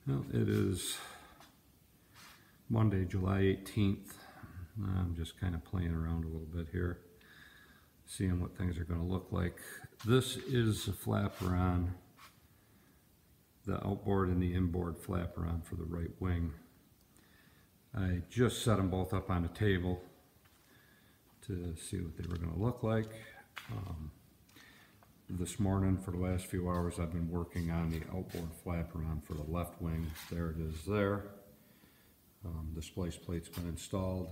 Well, it is Monday, July 18th. I'm just kind of playing around a little bit here, seeing what things are going to look like. This is a flaperon, the outboard and the inboard flaperon for the right wing. I just set them both up on the table to see what they were going to look like. This morning, for the last few hours, I've been working on the outboard flaperon for the left wing. There it is there. The splice plate's been installed.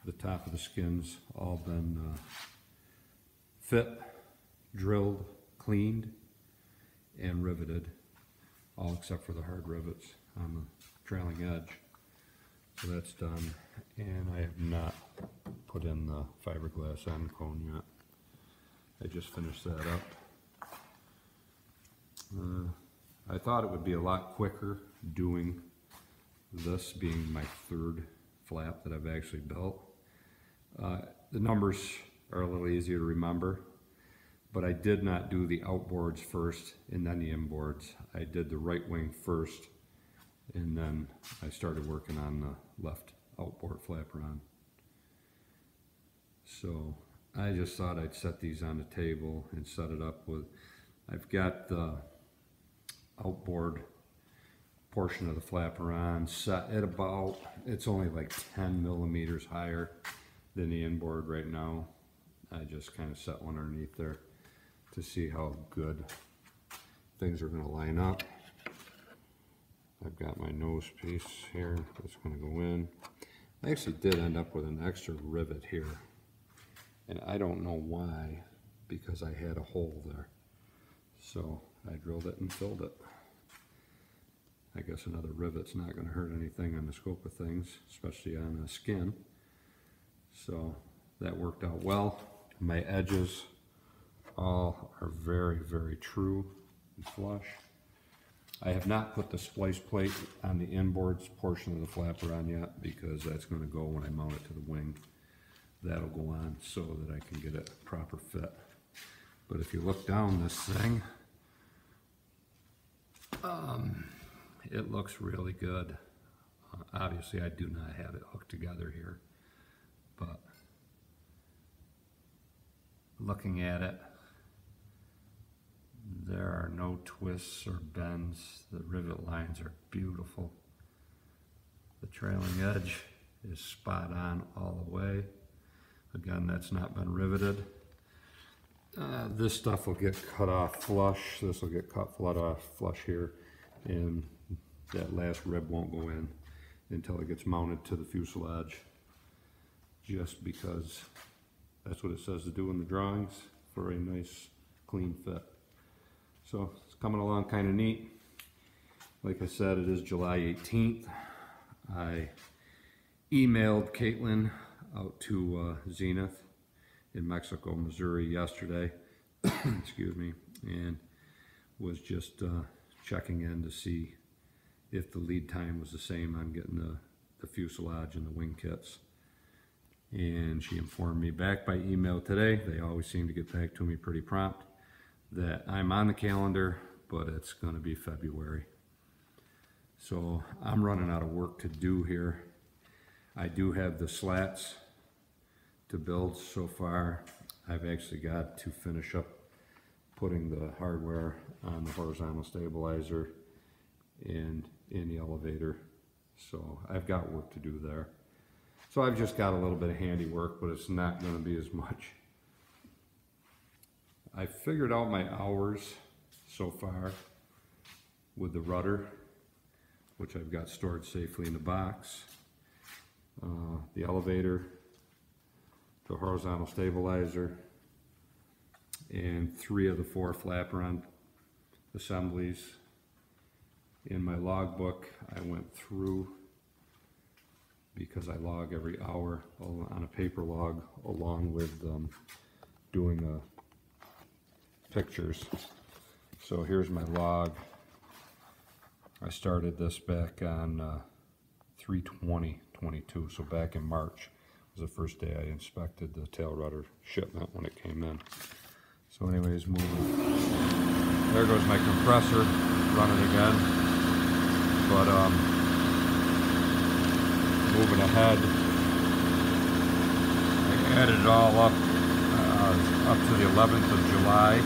The top of the skin's all been fit, drilled, cleaned, and riveted, all except for the hard rivets on the trailing edge. So that's done, and I have not put in the fiberglass end cone yet. I just finished that up. I thought it would be a lot quicker doing this, being my third flap that I've actually built. The numbers are a little easier to remember, but I did not do the outboards first and then the inboards. I did the right wing first, and then I started working on the left outboard flaperon. So I just thought I'd set these on the table and set it up with, I've got the outboard portion of the flaperon set at about, it's only like 10 millimeters higher than the inboard right now. I just kind of set one underneath there to see how good things are going to line up. I've got my nose piece here that's going to go in. I actually did end up with an extra rivet here, and I don't know why, because I had a hole there. So I drilled it and filled it. I guess another rivet's not going to hurt anything on the scope of things, especially on the skin. So that worked out well. My edges all are very, very true and flush. I have not put the splice plate on the inboards portion of the flaperon yet, because that's going to go when I mount it to the wing. That'll go on so that I can get a proper fit. But if you look down this thing, it looks really good. Obviously I do not have it hooked together here, but looking at it, there are no twists or bends. The rivet lines are beautiful. The trailing edge is spot on all the way. Again, that's not been riveted. This stuff will get cut off flush. This will get cut off flush here, and that last rib won't go in until it gets mounted to the fuselage, just because that's what it says to do in the drawings for a nice clean fit. So it's coming along kind of neat. Like I said, it is July 18th. I emailed Caitlin out to Zenith in Mexico, Missouri yesterday, excuse me, and was just checking in to see if the lead time was the same on getting the fuselage and the wing kits. And she informed me back by email today, they always seem to get back to me pretty prompt, that I'm on the calendar, but it's going to be February. So I'm running out of work to do here. I do have the slats to build so far. I've actually got to finish up putting the hardware on the horizontal stabilizer and in the elevator. So I've got work to do there. So I've just got a little bit of handiwork, but it's not going to be as much. I figured out my hours so far with the rudder, which I've got stored safely in the box, the elevator, the horizontal stabilizer, and 3 of the 4 flaperon assemblies. In my logbook, I went through, because I log every hour on a paper log, along with doing pictures. So here's my log. I started this back on 3/20/22, so back in March was the first day I inspected the tail rudder shipment when it came in. So anyways, moving. There goes my compressor. running again. But moving ahead, I added it all up to the 11th of July.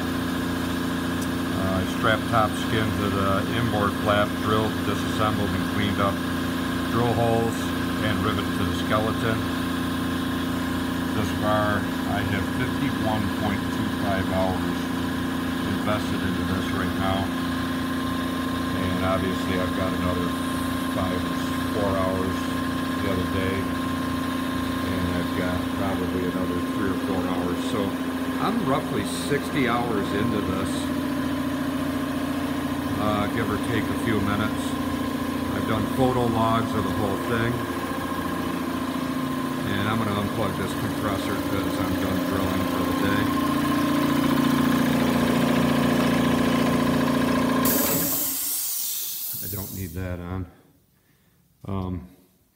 I strapped top skin to the inboard flap, drilled, disassembled, and cleaned up drill holes and riveted to the skeleton. Thus far, I have 51.25 hours invested into this right now, and obviously I've got another 4 hours the other day, and I've got probably another 3 or 4 hours. So I'm roughly 60 hours into this, give or take a few minutes. I've done photo logs of the whole thing, and I'm going to unplug this compressor because I'm done drilling for the day. I don't need that on.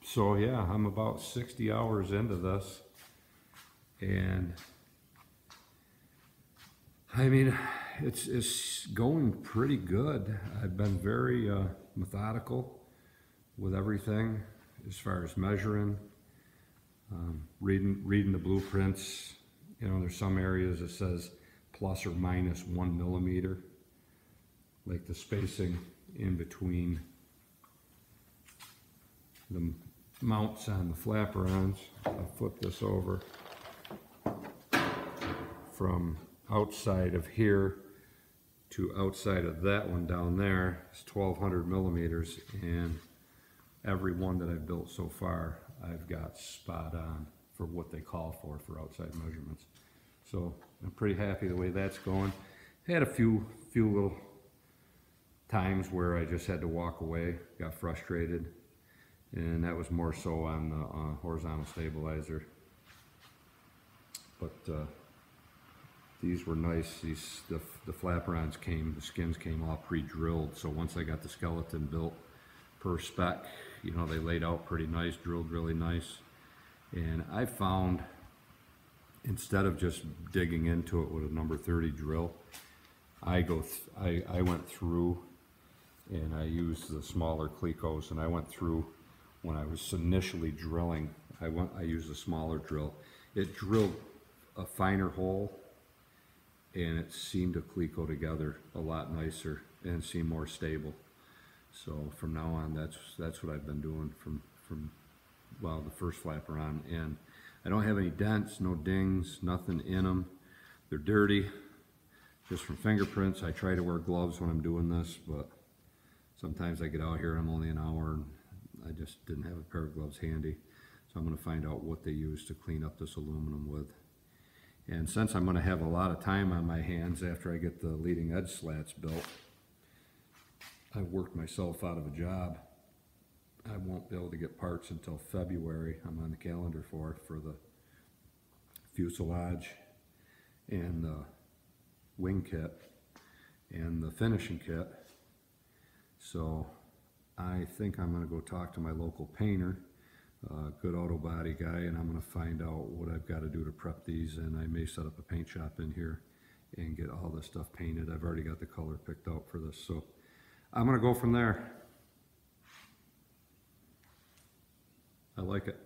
So yeah, I'm about 60 hours into this, and I mean, it's going pretty good. I've been very methodical with everything as far as measuring, reading the blueprints. You know, there's some areas that says plus or minus 1 millimeter, like the spacing in between the mounts on the flaperons. I'll flip this over. From outside of here to outside of that one down there is 1200 millimeters, and every one that I've built so far I've got spot on for what they call for outside measurements. So I'm pretty happy the way that's going. I had a few little times where I just had to walk away, got frustrated, and that was more so on the horizontal stabilizer. But these were nice. The flaperons the skins came all pre-drilled. So once I got the skeleton built per spec, you know, they laid out pretty nice, drilled really nice. And I found, instead of just digging into it with a number 30 drill, I went through and I used the smaller Clecos, and I went through when I was initially drilling. I used a smaller drill. It drilled a finer hole, and it seemed to Cleco together a lot nicer and seemed more stable. So from now on, that's what I've been doing from well, the first flaperon. And I don't have any dents, no dings, nothing in them. They're dirty, just from fingerprints. I try to wear gloves when I'm doing this, but sometimes I get out here and I'm only an hour, and I just didn't have a pair of gloves handy. So I'm going to find out what they use to clean up this aluminum with. And since I'm going to have a lot of time on my hands after I get the leading edge slats built, I worked myself out of a job. I won't be able to get parts until February. I'm on the calendar for the fuselage and the wing kit and the finishing kit. So I think I'm going to go talk to my local painter, good auto body guy, and I'm going to find out what I've got to do to prep these, and I may set up a paint shop in here and get all this stuff painted. I've already got the color picked out for this, so I'm going to go from there. I like it.